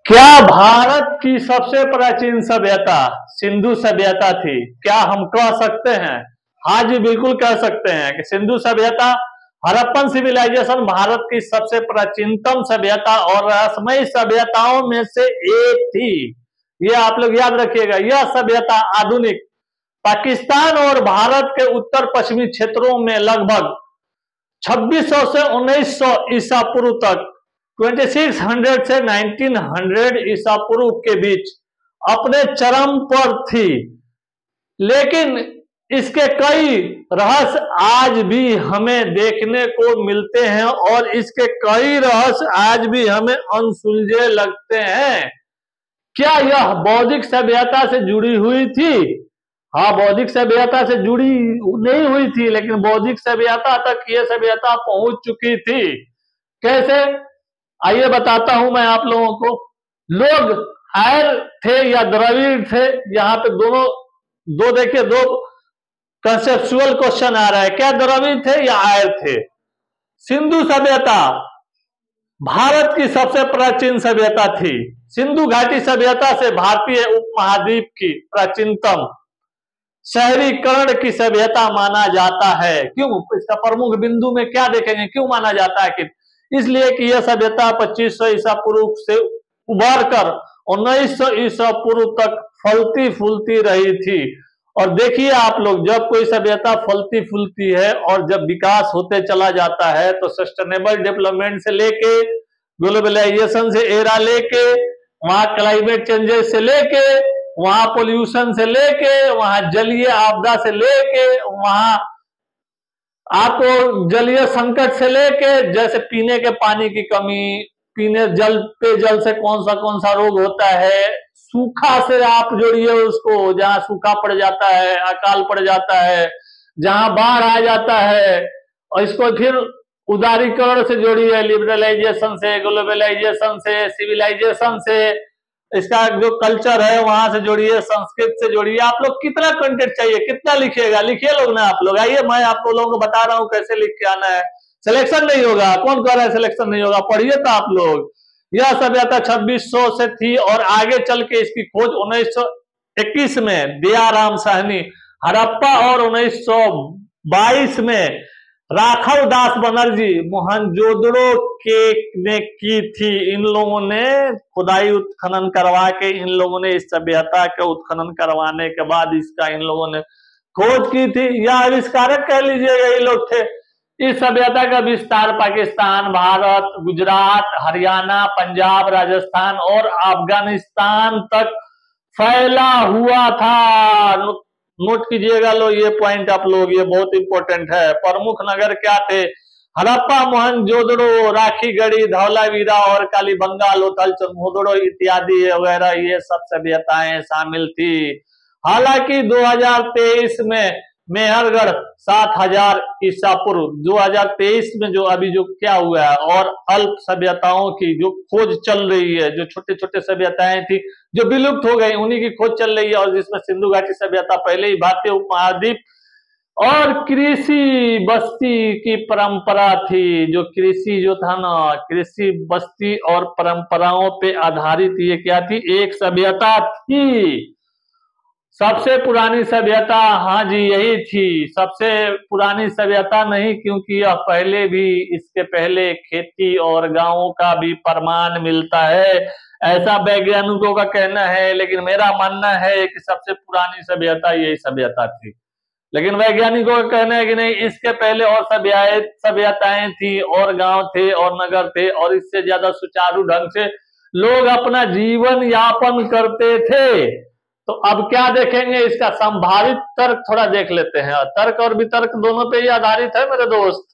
क्या भारत की सबसे प्राचीन सभ्यता सिंधु सभ्यता थी? क्या हम कह सकते हैं? हाँ जी, बिल्कुल कह सकते हैं कि सिंधु सभ्यता, हड़प्पन सिविलाइजेशन भारत की सबसे प्राचीनतम सभ्यता और रहस्यमयी सभ्यताओं में से एक थी। ये आप लोग याद रखिएगा। यह सभ्यता आधुनिक पाकिस्तान और भारत के उत्तर पश्चिमी क्षेत्रों में लगभग 2600 से 1900 ईसा पूर्व तक, 2600 से 1900 ईसा पूर्व के बीच अपने चरम पर थी। लेकिन इसके कई रहस्य आज भी हमें देखने को मिलते हैं और इसके कई रहस्य आज भी हमें अनसुलझे लगते हैं। क्या यह बौद्धिक सभ्यता से जुड़ी हुई थी? हाँ, बौद्धिक सभ्यता से जुड़ी नहीं हुई थी, लेकिन बौद्धिक सभ्यता तक यह सभ्यता पहुंच चुकी थी। कैसे? आइए बताता हूं मैं आप लोगों को। लोग आर्य थे या द्रविड़ थे? यहाँ पे दो देखिए, दो कंसेप्चुअल क्वेश्चन आ रहा है। क्या द्रविड़ थे या आर्य थे? सिंधु सभ्यता भारत की सबसे प्राचीन सभ्यता थी। सिंधु घाटी सभ्यता से भारतीय उपमहाद्वीप की प्राचीनतम शहरीकरण की सभ्यता माना जाता है। क्यों? इसका प्रमुख बिंदु में क्या देखेंगे, क्यों माना जाता है? कि इसलिए कि यह सभ्यता 2500 ईसा पूर्व से उभर कर 1900 ईसा पूर्व तक फलती फूलती रही थी। और देखिए आप लोग, जब कोई सभ्यता फलती फूलती है और जब विकास होते चला जाता है तो सस्टेनेबल डेवलपमेंट से लेके, ग्लोबलाइजेशन से एरा लेके, वहां क्लाइमेट चेंजेस से लेके, वहां पोल्यूशन से लेके, वहां जलीय आपदा से लेके, वहां आपको जलीय संकट से लेके, जैसे पीने के पानी की कमी, पीने जल पे जल से कौन सा रोग होता है, सूखा से आप जोड़िए उसको, जहां सूखा पड़ जाता है, अकाल पड़ जाता है, जहां बाढ़ आ जाता है, और इसको फिर उदारीकरण से जोड़िए, लिबरलाइजेशन से, ग्लोबलाइजेशन से, सिविलाइजेशन से, इसका जो कल्चर है वहां से जोड़िए, संस्कृत से जोड़िए। आप लोग कितना कंटेंट चाहिए, कितना लिखिएगा? लिखिए लोग ना आप लोग। आइए, मैं आपको लोगों को बता रहा हूं कैसे लिख के आना है। सिलेक्शन नहीं होगा। कौन कह रहा है सिलेक्शन नहीं होगा? पढ़िए तो आप लोग। यह सभ्यता 2600 से थी और आगे चल के इसकी खोज 1921 में दयाराम साहनी हड़प्पा और 1922 में राघव दास बनर्जी मोहनजोदड़ो के ने की थी। इन लोगों ने खुदाई उत्खनन करवा के, इन लोगों ने इस सभ्यता का उत्खनन करवाने के बाद इसका इन लोगों ने खोज की थी। या आविष्कारक कह लीजिएगा ये लोग थे। इस सभ्यता का विस्तार पाकिस्तान, भारत, गुजरात, हरियाणा, पंजाब, राजस्थान और अफगानिस्तान तक फैला हुआ था। नोट कीजिएगा लो ये पॉइंट आप लोग, ये बहुत इंपॉर्टेंट है। प्रमुख नगर क्या थे? हड़प्पा, मोहनजोदड़ो, राखीगढ़ी, धौलावीरा और कालीबंगा, लोथल, चंद्रमोदड़ो इत्यादि वगैरह ये सब सभ्यताएं शामिल थी। हालांकि 2023 में मेहरगढ़ 7000 ईसा पूर्व 2023 में जो अभी जो क्या हुआ है, और अल्प सभ्यताओं की जो खोज चल रही है, जो छोटे छोटे सभ्यताएं थी जो विलुप्त हो गई, उन्हीं की खोज चल रही है। और जिसमें सिंधु घाटी सभ्यता पहले ही भारतीय उपमहाद्वीप और कृषि बस्ती की परंपरा थी। जो कृषि जो था ना, कृषि बस्ती और परंपराओं पे आधारित ये क्या थी? एक सभ्यता थी। सबसे पुरानी सभ्यता, हाँ जी यही थी। सबसे पुरानी सभ्यता नहीं, क्योंकि यह पहले भी, इसके पहले खेती और गांवों का भी प्रमाण मिलता है, ऐसा वैज्ञानिकों का कहना है। लेकिन मेरा मानना है कि सबसे पुरानी सभ्यता यही सभ्यता थी। लेकिन वैज्ञानिकों का कहना है कि नहीं, इसके पहले और सभ्यताएं थी, और गांव थे और नगर थे, और इससे ज्यादा सुचारू ढंग से लोग अपना जीवन यापन करते थे। तो अब क्या देखेंगे? इसका संभावित तर्क थोड़ा देख लेते हैं। तर्क और वितर्क दोनों पे ही आधारित है मेरे दोस्त।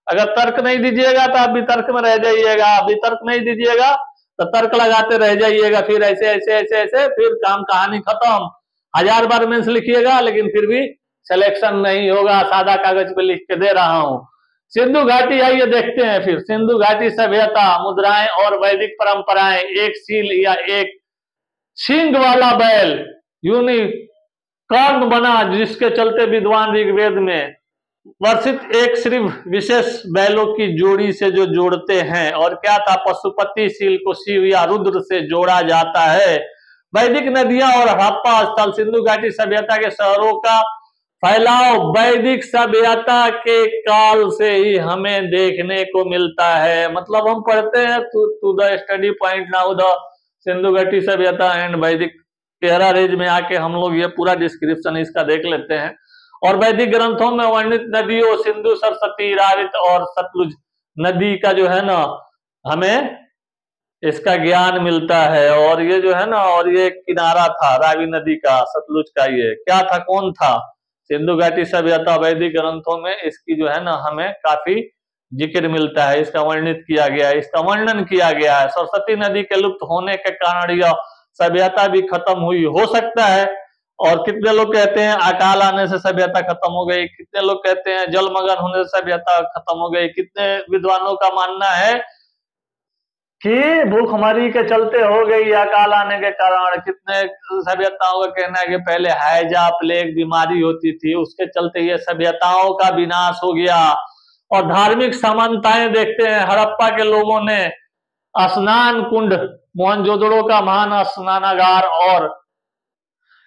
अगर तर्क नहीं दीजिएगा तो आप वितर्क में रह जाइएगा, वितर्क नहीं दीजिएगा तो तर्क लगाते रह जाइएगा, फिर ऐसे ऐसे ऐसे ऐसे फिर काम कहानी खत्म। 1000 बार मेंस लिखिएगा लेकिन फिर भी सिलेक्शन नहीं होगा। सादा कागज पे लिख के दे रहा हूं। सिंधु घाटी है, ये देखते हैं फिर। सिंधु घाटी सभ्यता, मुद्राएं और वैदिक परंपराएं। एक सील या एक सींग वाला बैल यूनिकॉर्न बना, जिसके चलते विद्वान ऋग्वेद में वर्षित एक सिर्फ विशेष बैलों की जोड़ी से जो जोड़ते हैं। और क्या था, पशुपति शील को शिव या रुद्र से जोड़ा जाता है। वैदिक नदियां और हड़प्पा स्थल सिंधु घाटी सभ्यता के शहरों का फैलाव वैदिक सभ्यता के काल से ही हमें देखने को मिलता है। मतलब हम पढ़ते हैं to the study point now the Sindhu घाटी सभ्यता एंड वैदिक तेरा रेज में आके हम लोग ये पूरा डिस्क्रिप्शन इसका देख लेते हैं। और वैदिक ग्रंथों में वर्णित नदियों सिंधु, सरस्वती, रावित और सतलुज नदी का जो है ना हमें इसका ज्ञान मिलता है। और ये जो है ना, और ये किनारा था रावी नदी का, सतलुज का, ये क्या था, कौन था, सिंधु घाटी सभ्यता। वैदिक ग्रंथों में इसकी जो है ना हमें काफी जिक्र मिलता है, इसका वर्णित किया गया है, इसका वर्णन किया गया है। सरस्वती नदी के लुप्त होने के कारण यह सभ्यता भी खत्म हुई हो सकता है। और कितने लोग कहते हैं अकाल आने से सभ्यता खत्म हो गई, कितने लोग कहते हैं जलमग्न होने से सभ्यता खत्म हो गई, कितने विद्वानों का मानना है कि भूखमरी के चलते हो गई अकाल आने के कारण, कितने सभ्यताओं का कहना है कि पहले हैजा प्लेग बीमारी होती थी, उसके चलते ये सभ्यताओं का विनाश हो गया। और धार्मिक समानताएं देखते हैं, हड़प्पा के लोगों ने स्नान कुंड, मोहनजोदड़ो का महान स्नानागार और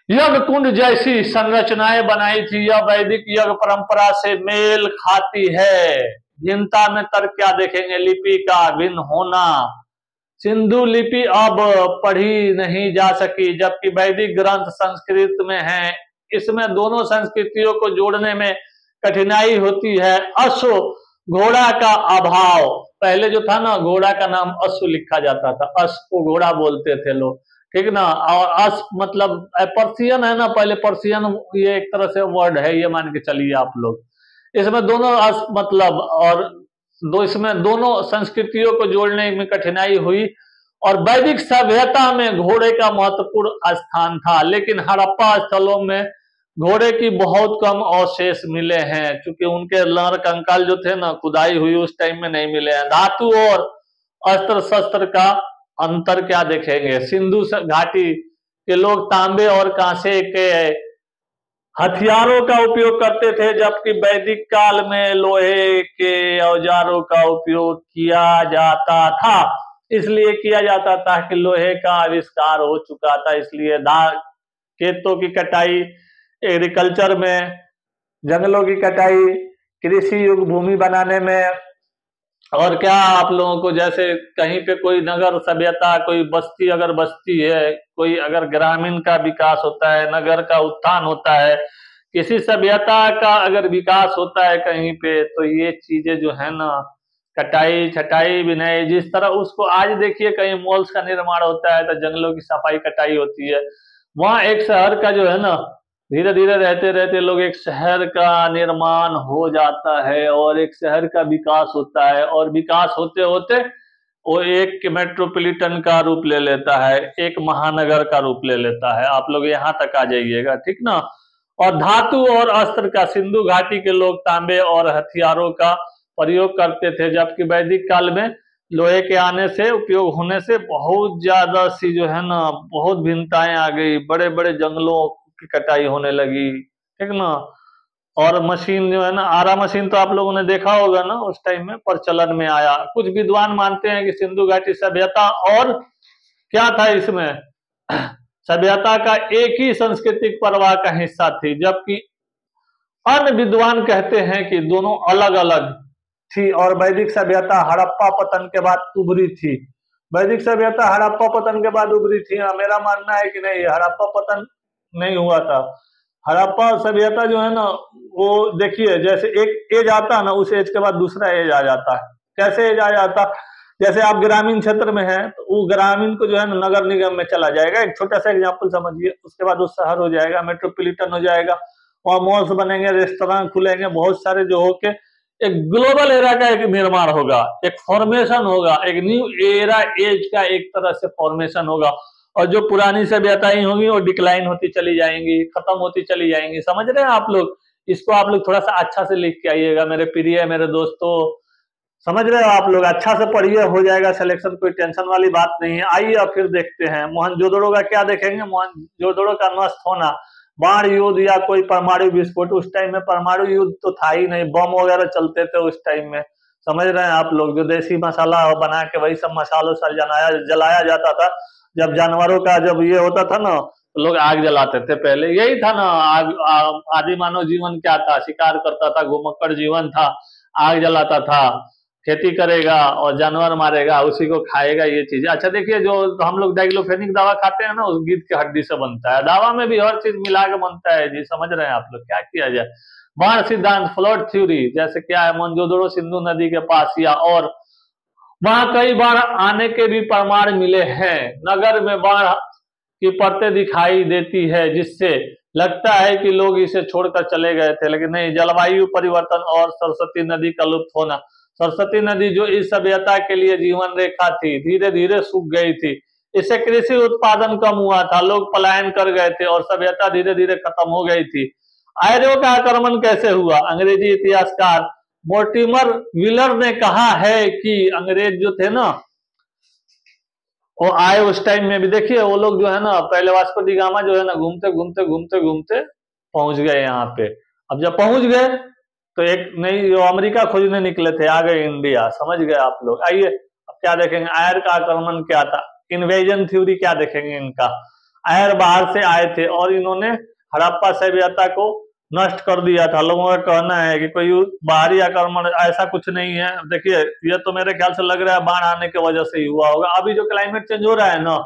यज्ञ कुंड जैसी संरचनाएं बनाई थी। यह वैदिक यज्ञ परंपरा से मेल खाती है। भिन्नता में तर्क क्या देखेंगे, लिपि का भिन्न होना, सिंधु लिपि अब पढ़ी नहीं जा सकी जबकि वैदिक ग्रंथ संस्कृत में हैं। इसमें दोनों संस्कृतियों को जोड़ने में कठिनाई होती है। अश्व घोड़ा का अभाव, पहले जो था ना घोड़ा का नाम अश्व लिखा जाता था, अश्व को घोड़ा बोलते थे लोग, ठीक ना। और अश्व मतलब पर्शियन है ना, पहले पर्शियन ये एक तरह से वर्ड है, ये मान के चलिए आप लोग। इसमें दोनों अश्व मतलब, और इसमें दोनों संस्कृतियों को जोड़ने में कठिनाई हुई। और वैदिक सभ्यता में घोड़े का महत्वपूर्ण स्थान था, लेकिन हड़प्पा स्थलों में घोड़े की बहुत कम अवशेष मिले हैं, क्योंकि उनके नर कंकाल जो थे ना खुदाई हुई उस टाइम में नहीं मिले हैं। धातु और अस्त्र शस्त्र का अंतर क्या देखेंगे, सिंधु घाटी के लोग तांबे और कांसे के हथियारों का उपयोग करते थे, जबकि वैदिक काल में लोहे के औजारों का उपयोग किया जाता था। इसलिए किया जाता था कि लोहे का आविष्कार हो चुका था, इसलिए खेतों की कटाई, एग्रीकल्चर में जंगलों की कटाई, कृषि युग भूमि बनाने में, और क्या आप लोगों को जैसे कहीं पे कोई नगर सभ्यता, कोई बस्ती अगर बस्ती है, कोई अगर ग्रामीण का विकास होता है, नगर का उत्थान होता है, किसी सभ्यता का अगर विकास होता है कहीं पे, तो ये चीजें जो है ना कटाई छटाई बिनाई, जिस तरह उसको आज देखिए कहीं मॉल्स का निर्माण होता है तो जंगलों की सफाई कटाई होती है। वहां एक शहर का जो है ना धीरे धीरे रहते रहते लोग एक शहर का निर्माण हो जाता है और एक शहर का विकास होता है, और विकास होते होते वो एक मेट्रोपॉलिटन का रूप ले लेता है, एक महानगर का रूप ले लेता है। आप लोग यहाँ तक आ जाइएगा, ठीक ना। और धातु और अस्त्र का, सिंधु घाटी के लोग तांबे और हथियारों का प्रयोग करते थे, जबकि वैदिक काल में लोहे के आने से, उपयोग होने से बहुत ज्यादा सी जो है ना बहुत भिन्नताएं आ गई, बड़े बड़े जंगलों की कटाई होने लगी, ठीक ना। और मशीन जो है ना, आरा मशीन तो आप लोगों ने देखा होगा ना, उस टाइम में प्रचलन में आया। कुछ विद्वान मानते हैं कि सिंधु घाटी सभ्यता और क्या था इसमें सभ्यता का एक ही सांस्कृतिक प्रवाह का हिस्सा थी, जबकि अन्य विद्वान कहते हैं कि दोनों अलग अलग थी और वैदिक सभ्यता हड़प्पा पतन के बाद उभरी थी। वैदिक सभ्यता हड़प्पा पतन के बाद उभरी थी। मेरा मानना है कि नहीं, हड़प्पा पतन नहीं हुआ था। हड़प्पा सभ्यता जो है ना वो देखिए जैसे एक एज आता है ना, उस एज के बाद दूसरा एज आ जाता है। कैसे एज आ जाता, जैसे आप ग्रामीण क्षेत्र में हैं तो वो ग्रामीण को जो है ना नगर निगम में चला जाएगा, एक छोटा सा एग्जाम्पल समझिए, उसके बाद वो शहर हो जाएगा, मेट्रोपॉलिटन हो जाएगा, वहाँ मॉल्स बनेंगे, रेस्टोरेंट खुलेंगे, बहुत सारे जो होके एक ग्लोबल एरा का एक निर्माण होगा, एक फॉर्मेशन होगा, एक न्यू एरा एज का एक तरह से फॉर्मेशन होगा। और जो पुरानी सभ्यताएं होंगी वो डिक्लाइन होती चली जाएंगी, खत्म होती चली जाएंगी। समझ रहे हैं आप लोग, इसको आप लोग थोड़ा सा अच्छा से लिख के आइएगा मेरे प्रिय मेरे दोस्तों, समझ रहे हो आप लोग, अच्छा से पढ़िए, हो जाएगा सिलेक्शन, कोई टेंशन वाली बात नहीं है। आइए अब फिर देखते हैं मोहनजोदड़ो का क्या देखेंगे, मोहनजोदड़ो का नष्ट होना। बाण युद्ध या कोई परमाणु विस्फोट, उस टाइम में परमाणु युद्ध तो था ही नहीं, बम वगैरह चलते थे उस टाइम में, समझ रहे हैं आप लोग। जो देसी मसाला बना के वही सब मसालों से जलाया जाता था। जब जानवरों का जब ये होता था ना, तो लोग आग जलाते थे पहले, यही था ना आदि मानव जीवन क्या था, शिकार करता था, घुमक्कड़ जीवन था, आग जलाता था, खेती करेगा और जानवर मारेगा, उसी को खाएगा, ये चीज। अच्छा देखिए, जो हम लोग डाइक्लोफेनिक दवा खाते हैं ना, उस गिद्ध के हड्डी से बनता है। दवा में भी हर चीज मिला के बनता है जी, समझ रहे हैं आप लोग। क्या किया जाए। बाढ़ सिद्धांत, फ्लड थ्योरी, जैसे क्या है, मोनजोदड़ो सिंधु नदी के पास या और वहां कई बार आने के भी प्रमाण मिले हैं। नगर में बाढ़ की परतें दिखाई देती है, जिससे लगता है कि लोग इसे छोड़कर चले गए थे, लेकिन नहीं। जलवायु परिवर्तन और सरस्वती नदी का लुप्त होना, सरस्वती नदी जो इस सभ्यता के लिए जीवन रेखा थी, धीरे धीरे सूख गई थी। इससे कृषि उत्पादन कम हुआ था, लोग पलायन कर गए थे और सभ्यता धीरे धीरे खत्म हो गई थी। आर्यों का आक्रमण कैसे हुआ। अंग्रेजी इतिहासकार मोर्टिमर व्हीलर ने कहा है कि अंग्रेज जो थे ना, वो आए उस टाइम में भी। देखिए वो लोग जो है ना, पहले वास्को डी गामा जो है ना, घूमते घूमते घूमते घूमते पहुंच गए यहाँ पे। अब जब पहुंच गए तो एक नई, जो अमेरिका खोजने निकले थे, आ गए इंडिया, समझ गए आप लोग। आइए अब क्या देखेंगे, आयर का आक्रमण क्या था, इन्वेजन थ्योरी क्या देखेंगे इनका। आयर बाहर से आए थे और इन्होंने हड़प्पा सभ्यता को नष्ट कर दिया था। लोगों का कहना है कि कोई बाहरी आक्रमण, ऐसा कुछ नहीं है। देखिए ये तो मेरे ख्याल से लग रहा है बाढ़ आने की वजह से ही हुआ होगा। अभी जो क्लाइमेट चेंज हो रहा है ना,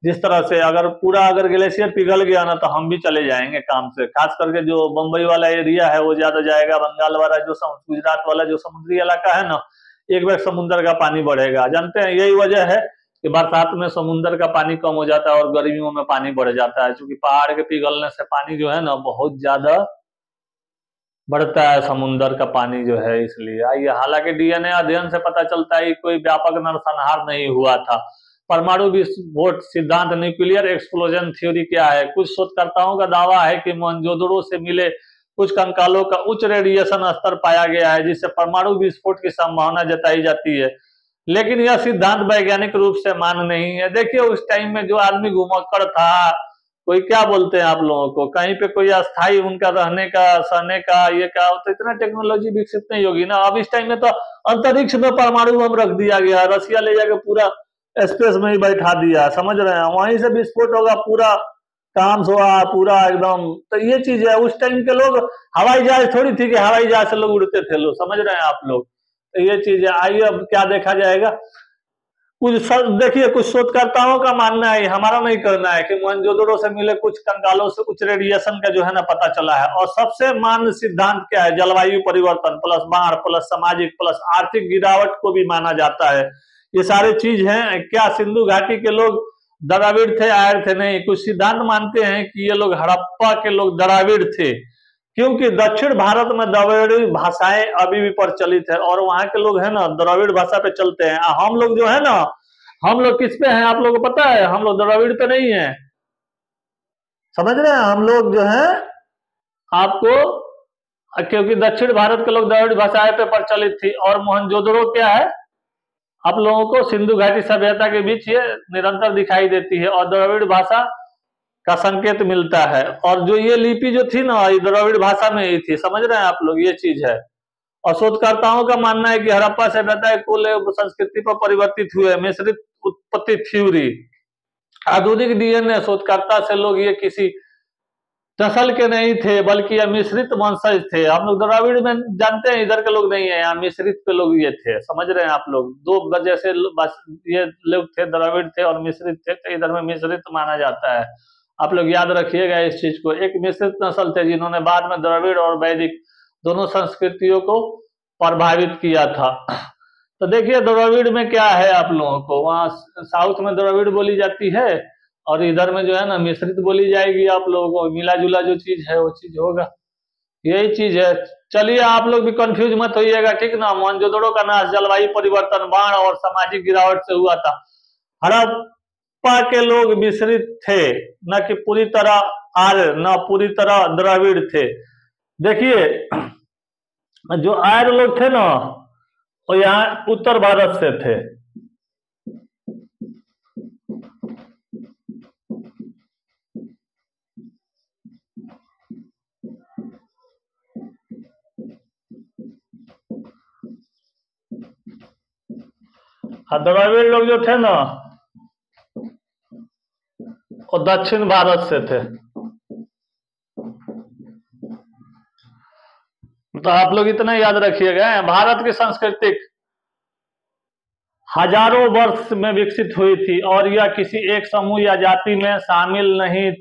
जिस तरह से अगर ग्लेशियर पिघल गया ना, तो हम भी चले जाएंगे काम से। खास करके जो बंबई वाला एरिया है वो ज्यादा जाएगा, बंगाल वाला जो गुजरात वाला जो समुद्री इलाका है ना, एक बार समुद्र का पानी बढ़ेगा। जानते हैं यही वजह है कि बरसात में समुद्र का पानी कम हो जाता है और गर्मियों में पानी बढ़ जाता है, क्योंकि पहाड़ के पिघलने से पानी जो है ना बहुत ज्यादा बढ़ता है, समुद्र का पानी जो है, इसलिए। आइए, हालांकि डीएनए अध्ययन से पता चलता है कि कोई व्यापक नरसंहार नहीं हुआ था। परमाणु विस्फोट सिद्धांत, न्यूक्लियर एक्सप्लोजन थ्योरी क्या है। कुछ शोधकर्ताओं का दावा है कि मोहनजोदड़ो से मिले कुछ कंकालों का उच्च रेडिएशन स्तर पाया गया है, जिससे परमाणु विस्फोट की संभावना जताई जाती है, लेकिन यह सिद्धांत वैज्ञानिक रूप से मान्य नहीं है। देखिए उस टाइम में जो आदमी घुमक्कड़ था, कोई क्या बोलते हैं आप लोगों को, कहीं पे कोई अस्थाई उनका रहने का, सहने का, ये क्या, तो इतना टेक्नोलॉजी विकसित नहीं होगी ना। अब इस टाइम में तो अंतरिक्ष में परमाणु बम रख दिया गया, रसिया ले जाके पूरा स्पेस में ही बैठा दिया, समझ रहे हैं, वहीं से विस्फोट होगा, पूरा काम हुआ पूरा एकदम। तो ये चीज है, उस टाइम के लोग, हवाई जहाज थोड़ी थी कि हवाई जहाज से लोग उड़ते थे लोग, समझ रहे हैं आप लोग। तो ये चीज है। आइए अब क्या देखा जाएगा। देखिए कुछ शोधकर्ताओं का मानना है, हमारा नहीं करना है, कि मोहनजोदड़ो से मिले कुछ कंकालों से उच्च रेडिएशन का जो है ना पता चला है। और सबसे मान्य सिद्धांत क्या है, जलवायु परिवर्तन प्लस बाढ़ प्लस सामाजिक प्लस आर्थिक गिरावट को भी माना जाता है। ये सारे चीज हैं। क्या सिंधु घाटी के लोग द्रविड़ थे, आर्य थे? नहीं। कुछ सिद्धांत मानते हैं कि ये लोग हड़प्पा के लोग द्रविड़ थे, क्योंकि दक्षिण भारत में द्रविड़ भाषाएं अभी भी प्रचलित है और वहां के लोग है ना द्रविड़ भाषा पे चलते हैं। हम लोग जो है ना, हम लोग किस पे हैं आप लोगों को पता है? हम लोग द्रविड़ पे नहीं है, समझ रहे हैं। हम लोग जो है आपको, क्योंकि दक्षिण भारत के लोग द्रविड़ भाषाएं पे प्रचलित थी। और मोहनजोदड़ो क्या है, आप लोगों को सिंधु घाटी सभ्यता के बीच ये निरंतर दिखाई देती है और द्रविड़ भाषा का संकेत मिलता है। और जो ये लिपि जो थी ना, ये द्रविड़ भाषा में ही थी, समझ रहे हैं आप लोग, ये चीज है। और शोधकर्ताओं का मानना है कि हड़प्पा सभ्यता कुल संस्कृति पर परिवर्तित हुए, मिश्रित उत्पत्ति थ्योरी। आधुनिक डीएनए शोधकर्ता से लोग ये किसी नस्ल के नहीं थे, बल्कि ये मिश्रित वंशज थे। हम लोग द्रविड़ में जानते हैं, इधर के लोग नहीं है, यहाँ मिश्रित के लोग ये थे, समझ रहे हैं आप लोग। दो वजह से ये लोग थे, द्रविड़ थे और मिश्रित थे, तो इधर में मिश्रित माना जाता है। आप लोग याद रखिएगा इस चीज को। एक मिश्रित नस्ल थे जिन्होंने बाद में द्रविड़ और वैदिक दोनों संस्कृतियों को प्रभावित किया था। तो देखिए द्रविड़ में क्या है आप लोगों को, वहाँ साउथ में द्रविड़ बोली जाती है और इधर में जो है ना मिश्रित बोली जाएगी। आप लोगों को मिला जुला जो चीज है वो चीज होगा, यही चीज है। चलिए आप लोग भी कंफ्यूज मत होइएगा, ठीक ना। मोहनजोदड़ो का नाश जलवायु परिवर्तन, बाढ़ और सामाजिक गिरावट से हुआ था। हड़प्पा के लोग मिश्रित थे, न कि पूरी तरह आर्य, न पूरी तरह द्रविड़ थे। देखिए जो आर्य लोग थे ना, वो यहाँ उत्तर भारत से थे। द्रविड़ लोग जो थे ना वो दक्षिण भारत से थे। तो आप लोग इतना याद रखिएगा, भारत की सांस्कृतिक हजारों वर्ष में विकसित हुई थी और यह किसी एक समूह या जाति में शामिल नहीं थी।